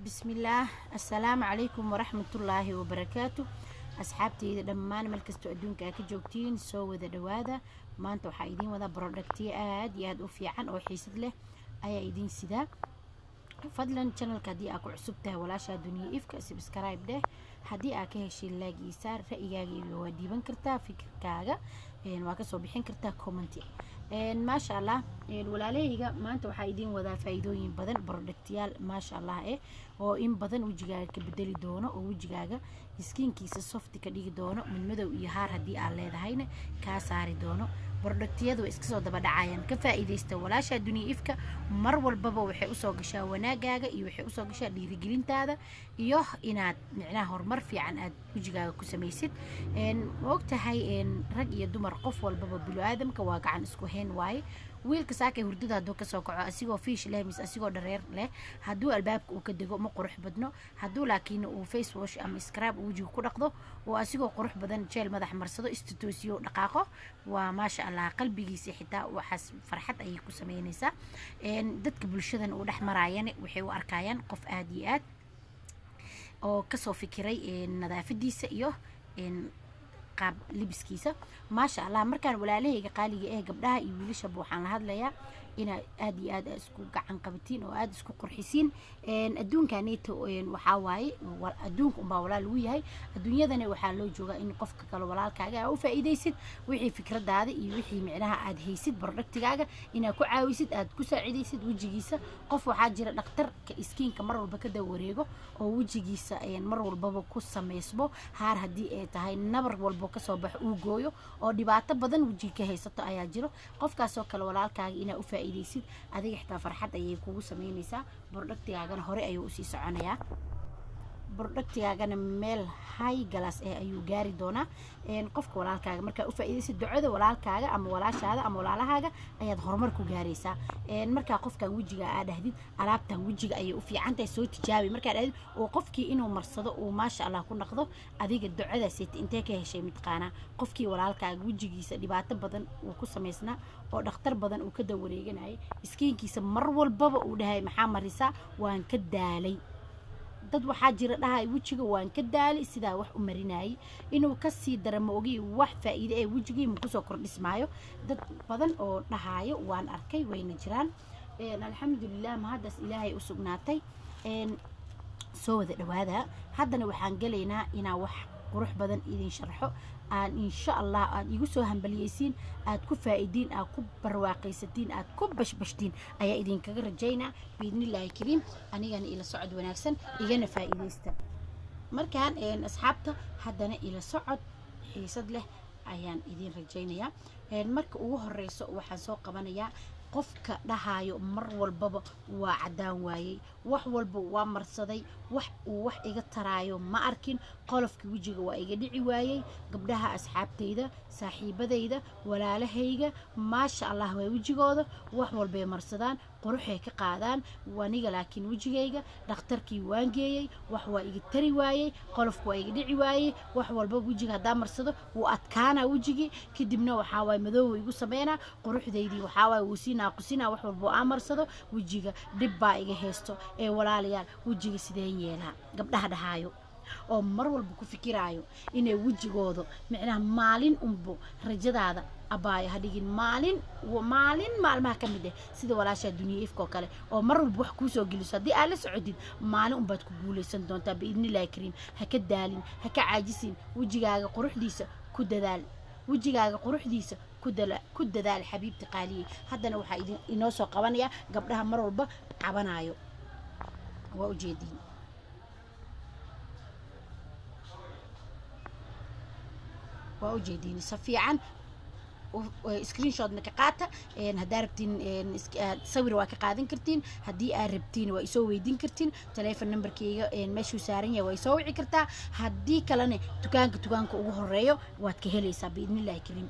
بسم الله السلام عليكم ورحمة الله وبركاته. أصحابتي دمان ملكستو أدونك أكجوكتين سو ذا دواذا ما أنتو حايدين وذا برودكتي ياد وفي عن أو حيسد له أي أيدين سدا فضلا channel كدي أكو عصبته ولا شادوني إفك سبسكرايب ده هدي أكهشي لاقي صار رأيي ودي بنكرتا فكر كاغا واكسو بحين كرتا كومنتي ما شاء الله walaalahayga maanta waxaa idin wadaa faa'iidooyin badan productyaal ma sha Allah oo in badan wajigaaga ka bedeli doono oo wajigaaga skinkiisa soft ka dhigi doono mid madow iyo haar hadii aad leedahayna ka saari doono productyadu iska soo daba dhacayaan ka faa'iideysta walaasha dunia ifka mar walbaba waxay u soo gashaa wanaagaaga iyo waxay u soo gashaa dhiirigelintaada iyo inaad micnaha horumar fiican aad wajigaaga ku samaysid ogtahay rag iyo dumar qof walbaba bini'aadamka waa gacan isku heen waaye wiilka saaka hurdada haduu ka soo kaco asigoo fiish leh mis asigoo dhareer leh haduu albaabka uu ka dego ma qurux badno haduu laakiin uu face wash ama scrub uu wajiga ku dhaqdo oo asigoo qurux badan jeel madax marsado istituusiyo dhaqaaqo waa ma sha Allah qalbigiisa xitaa waxas farxad ay ku sameynaysaa dadka bulshadan uu dhaxmarayaan waxay u arkayaan qof aad iyo aad oo ka soo fikiray nadaafadiisa iyo qaab libiskiisa ma sha Allah markaan walaalahayga qaaliga gabdhaha iyo wiilasha waxaan la hadlayaa ina aad iyo aad isku gacan qabatiin oo aad isku qurxisiin adduunkaneeto waxa waaye adduunka uma walaal uu yahay adduunyadana waxa loo joogaa in qofka kale walaalkaaga u faa'iideysid wixii fikradaada iyo wixii micnaha aad haysid productigaaga ina ku caawisid aad ku saacideysid wajigiisa qof waxa jira dhakhtarka skinka mar walba ka dawareego oo wajigiisa mar walba ku sameysbo haar hadii ay tahay nabar walba ka soo bax uu gooyo oo dhibaato badan wajiga ka haysato ayaa jiro qofkaas oo kale walaalkaaga ina u faa'iideysid adiga xitaa farxad ayay kugu sameynaysaa productigaagana hore ayuu u sii soconayaa productigaagana meel high glass ayuu gaari doonaa qofka walaalkaaga marka u faa'iideysid ducada walaalkaaga ama walaashaada ama walaalahaaga ayaad horumar ku gaaraysaa marka qofkan wajiga aad dhahdid alaabtan wajiga ayay u fiicantahay soo tijaabi marka aad dhahdid oo qofkii inuu marsado oo ma sha Allah ku naqdo adiga ducadaas intee ka heshay midqaana qofkii walaalkaaga wajigiisa dhibaato badan uu ku sameysnaa oo dhakhtar badan uu ka dawareeganay skinkiisa mar walbaba uu dhahay maxaa marisa waan ka daalay dad waxa jira dhahay wajiga waan ka daalay sida wax u marinay inuu ka sii daramo ogi wax faa'iido ee wajigii ma ku soo kordhismaayo dad badan oo dhahayo waan arkay wayna jiraan alxamdulillah ma hadas ilaahay u sugnaatay soo wada dhawaada haddana waxaan galeynaa inaa wax qurux badan idin sharxo aan insha Allah aad igu soo hambaliyeysiin aad ku faa'iidin aad ku barwaaqaysatiin aad ku bashbashtiin ayaa idin kaga rajaynaa biidnillaahi kariim anigana ila socod wanaagsan igana faa'iideysta markaan asxaabta haddana ila socod xiisad leh ayaan idin rajaynayaa marka ugu horeyso waxaan soo qabanayaa qofka dhahayo mar walbaba waa cadaan waayay wax walba waa marsaday wax iga taraayo ma arkin qolofkii wajiga waa iga dhici waayay gabdhaha asxaabteyda saaxiibadeyda walaalahayga ma sha Allah way wajigooda wax walba ay marsadaan quruxay ka qaadaan waniga laakiin wajigayga dhakhtarkii waan geeyay wax waa iga tari waayay qolofku waa iga dhici waayay wax walba wajiga hadaa marsado wuu adkaana wajigi kadibna waxa way madow igu sameeyna quruxdeydii waxa way wasiina qusina wax walba aan marsado wajiga dib baa iga heesto ee walaalayaal wajiga sideen yeelaa gabdhaha dhahayo oo mar walba ku fikiraayo inay wajigooda micnaha maalin umbo rajadaada abaaya hadhigin maalin maalmaha ka mid ah sida walaasha dunia ifka kale oo mar walba wax ku soo geliso hadii aad la socodid maalin umbaad ku guuleysan doontaa biidnillaahi kariim ha ka daalin ha ka caajisin wajigaaga quruxdiisa ku dadaal wajigaaga quruxdiisa ku dadaal xabiibti qaaliye haddana waxa inoo soo qabanaya gabdhaha mar walba cabanayo waa u jeedin safiican screenshot ka qaata hadaa rabtiin sawir waa ka qaadan kartiin hadii aad rabtiin waa isoo weydiin kartiin telephone numberkayga meeshuu saaran yahay waa isoo wici kartaa hadii kalena dukaanka ugu horeeyo waad ka helaysaa biidnillaahi kariim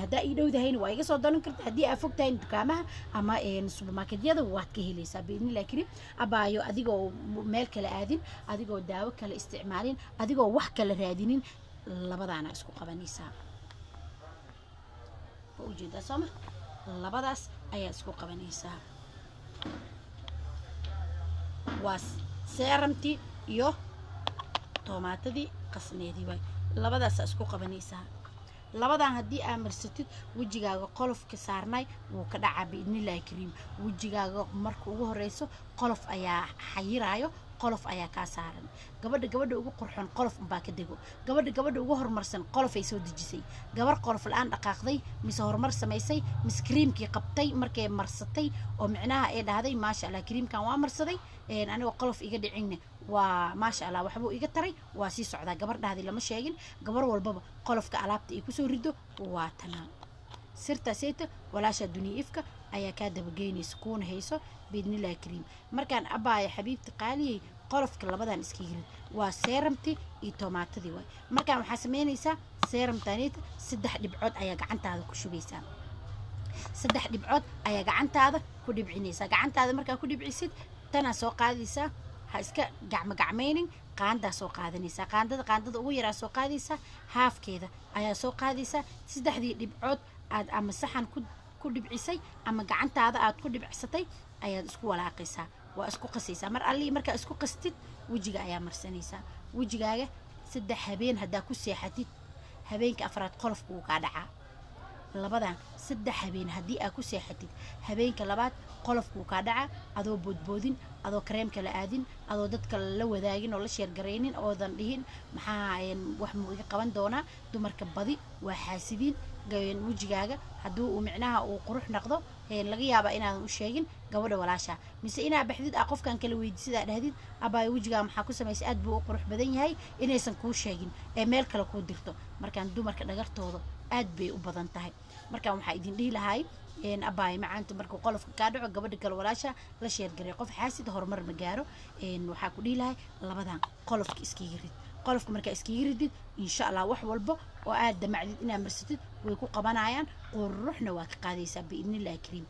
hadaa ii dhowdahayna waa iga soo doonan kartaa hadii aad fogtahay dukaamaha ama supermarketyada waad ka helaysaa biidnillaahi kariim abaayo adigoo meel kale aadin adigoo daawo kale isticmaalin adigoo wax kale raadinin labadaana isku qabanaysaa ujeeda sama labadaas ayaa isku qabanaysaa waas seeramtii iyo tomaatadii qasneedii waay labadaas isku qabanaysaa labadan haddii aad marsatid wejigaaga qolofka saarnay wuu ka dhacaa biidnillaahi kariim wejigaaga marka ugu horeyso qolof ayaa xayiraayo qolof ayaa kaa saaran gabadha ugu qurxoon qolof unbaa ka dego gabadha ugu horumarsan qolof ay soo dejisay gabar qolof la-aan dhaqaaqday mise horumar samaysay mise kariimkii qabtay markay marsatay oo micnaha ay dhahday maasha allah kariimkan waa marsaday anigoo qolof iga dhicinne waa maasha allah waxbuu iga taray waa sii socdaa gabar dhahday lama sheegin gabar walbaba qolofka alaabta ay kusoo rido waa tanaan sirtaaseyta walaasha duniya ifka ayaa kaa dabageynaysa kuuna hayso biidnillaahi kariim markaan abbaaya xabiibti qaaliyey qolofka labadan iska yirid waa seeramtii iyo tomaatadii waay markaan waxaa samaynaysaa seeramtaaniita 3 dhibcood ayaa gacantaada ku shubaysaa 3 dhibcood ayaa gacantaada ku dhibcinaysaa gacantaada markaa ku dhibcisid tanaa soo qaadaysaa ha iska gacmaynin qaandaa soo qaadanaysaa qaandada ugu yaraa soo qaadaysaa haafkeeda ayaa soo qaadaysaa 3 dhibcood aad ama saxan ku dhibcisay ama gacantaada aad ku dhibcisatay ayaad isku walaaqaysaa waa isku qasaysaa mar allii markaa isku qastid wejiga ayaa marsanaysaa wejigaaga 3 habeen haddaa ku seexatid habeenka afraad qolofka wuu kaa dhacaa labadan 3 habeen haddii aad ku seexatid habeenka labaad qolofka wuu kaa dhacaa adoo boodboodin adoo kareemka la aadin adoo dadka la wadaagin oo la sheergaraynin oodan dhihin maxaa wax muu iga qaban doonaa dumarka badi waa xaasidiin wejigaaga hadduu uu micnaha uu qurux noqdo laga yaabaa inaadan u sheegin gabadha walaasha mise inaa baxdid aa qofkan kala weydiisidaa dhahdid abaayo wejigaa maxaa ku samaysay aad buu u qurux badan yahay inaysan kuu sheegin ee meel kale kuu dirto markaan dumarka dhagartooda aad bay u badan tahay markaan waxaa idin dhihi lahay abaayo macaanta markuu qolofka kaa dhaco gabadha kale walaasha la sheergaray qof xaasid horumar ma gaaro waxaa ku dhihi lahay labadan qolofka iskaga rid qolofka markaa iskaga ridid insha allah wax walba oo aad damacdid inaad marsatid way ku qabanayaan quruxna waa ka qaadaysaa biidnillaahi kariim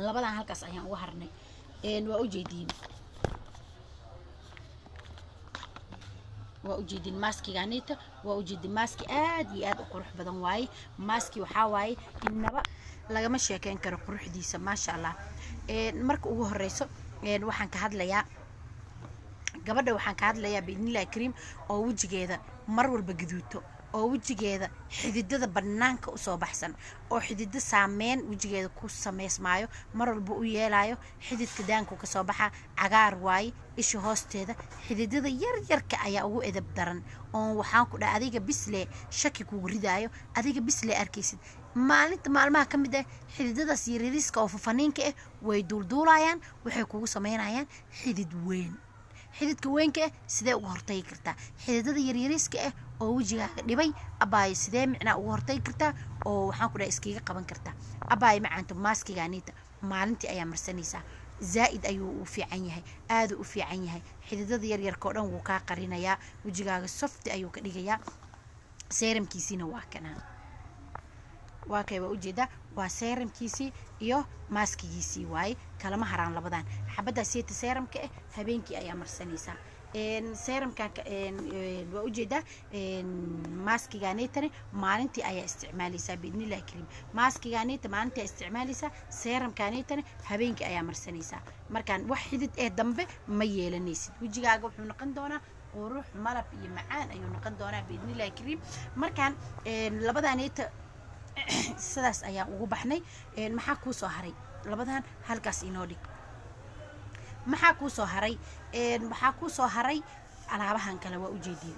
labadan halkaas ayaan uga harnay waa ujeedin maaskigaanita waa ujeedin maaski aad iyo aad u qurux badan waaye maaski waxaa waaye innaba lagama sheekeyn karo quruxdiisa maasha allah marka ugu horeyso waxaan ka hadlayaa gabadha waxaan ka hadlayaa biidnillaahi kariim oo wejigeeda mar walba gaduuto oo wejigeeda xididada banaanka u soo baxsan oo xididada saameyn wejigeeda ku sameysmaayo mar walba u yeelayo xididka daanku ka soo baxa cagaar waaye isha hoosteeda xididada yaryarka ayaa ugu edab daran oo waxaan ku dhahay adiga bisle shaki kugu ridaayo adiga bisle arkaysid maalinta maalmaha ka mid ah xididadaas yaryariska oo fafaniinka ah way duulduulayaan waxay kugu sameynayaan xidid weyn xididka weynka ah sidee uga hortagi kartaa xididada yaryariska ah oo wejigaaga dhibay abaayo sidee micnaa uga hortagi kartaa oo waxaan ku dhahay iskiga qaban kartaa abaayo macaanta maaskigaaniita maalintii ayaa marsanaysaa zaa'id ayuu u fiican yahay aad u fiican yahay xididada yaryarka oo dhan wuu kaa qarinayaa wejigaaga softi ayuu ka dhigayaa seeramkiisiina waa kanaa waa kay waa ujeedaa waa seeramkiisii iyo maaskigiisii waaye kalama haraan labadan xabaddaa seeta seeramka ah habeenkii ayaa marsanaysaa seeramkan waa ujeedaa maaskigaanetana maalintii ayaa isticmaalaysaa biidnillaahi kariim maaskigaaneta maalintii ayaa isticmaalaysaa seeramkaanetana habeenkii ayaa marsanaysaa markaan wax xidid ee dambe ma yeelanaysid wejigaaga wuxuu noqon doonaa qurux malab iyo macaan ayuu noqon doonaa biidnillaahi kariim markaan labadaaneta sidaas ayaan ugu baxnay maxaa kuu soo haray labadan halkaas inoo dhig maxaa kuu soo haray waxaa kuu soo haray alaabahan kale waa ujeediin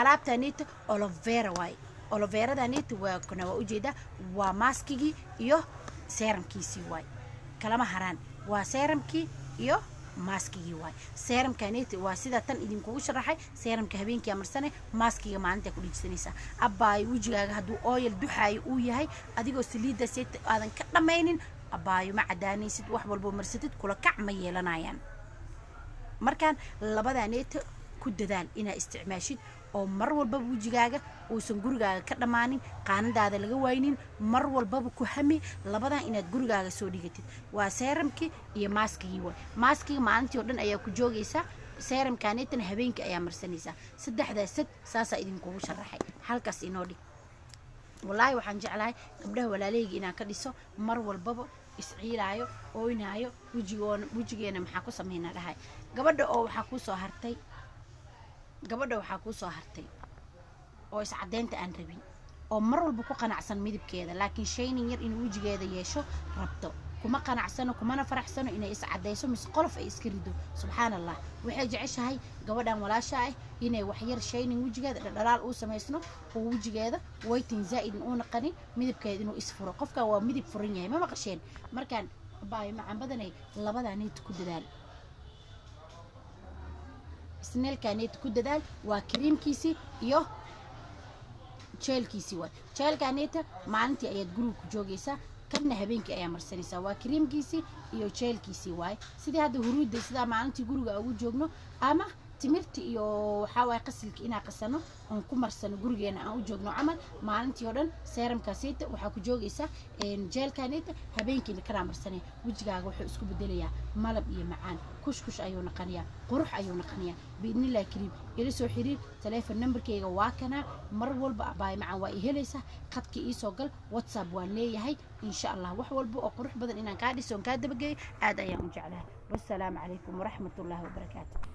alaabtaanita olovera waaye oloveradaanita waa kuna waa ujeedaa waa maaskigii iyo seeramkiisii waaye kalama haraan waa seeramkii iyo maaskigii waay seeramkaaneti waa sida tan idinkugu sharaxay seeramka habeenkii amarsane maaskiga maalinta ku dhijisanaysaa abaayo wejigaaga hadduu ooyal duxaayo uu yahay adigoo saliidda seeta aadan ka dhammaynin abaayo ma cadaanaysid wax walbo marsatid kula kac ma yeelanayaan markaan labadaaneeta ku dadaal inaa isticmaashid oo mar walbaba wejigaaga uusan gurigaaga ka dhammaanin qaanadaada laga waynin mar walbaba ku hami labadan inaad gurigaaga soo dhigatid waa seeramkii iyo maaskigii waay maaskiga maalintii oo dhan ayaa ku joogaysaa seeramkaanetana habeenkii ayaa marsanaysaa saddexdaas sad saasaa idinkugu sharaxay halkaas inoo dhig wallaahi waxaan jeclahay gabdhaha walaaleyga inaan ka dhiso mar walbaba isciilaayo ooynaayo wejigeena maxaa ku sameynaa dhahay gabadha oo waxaa kuu soo hartay oo iscadeynta aan rabin oo mar walba ku qanacsan midabkeeda laakiin shaynin yar inuu wejigeeda yeesho rabto kuma qanacsano kumana faraxsano inay iscadeyso mise qolof ay iska rido subxaan allah waxay jeceshahay gabadhan walaasha ah inay wax yar shaynin wejigeeda dhalaal uu samaysno oo wejigeeda waytin zaa'id uu naqanin midabkeeda inuu isfuro qofka waa midab furan yahay ma maqasheen markaan baay macaan badanay labadaaniit ku dadaal isneelkaaniit ku dadaal waa kariimkiisii iyo jeelkiisii waay jeelkaaniita maalintii ayaad guriga ku joogaysaa kadna habeenkii ayaa marsanaysaa waa kariimkiisii iyo jeelkiisii waay sidii hadda huruudda sidaa maalintii guriga ugu joogno ama timirta iyo waxaa waay qasilka inaan qasano oon ku marsano gurigeena aan u joogno camal maalintii oo dhan seeramkaasiita waxaa ku joogaysaa jeelkaaniita habeenkiina kanaa marsanaya wejigaaga wuxuu isku bedelayaa malab iyo macaan kushkush ayuu naqanayaa qurux ayuu naqanayaa biidnillahi kariim ila soo xiriir taleefon nambarkayga waa kanaa mar walba abaay macaan waa i helaysaa khadka iisoo gal whatsapp waan leeyahay insha allah wax walba oo qurux badan inaan kaa dhiso oon kaa dabageeyo aad ayaan u jeclahay wassalaamu calaykum waraxmatullaahi wabarakaatu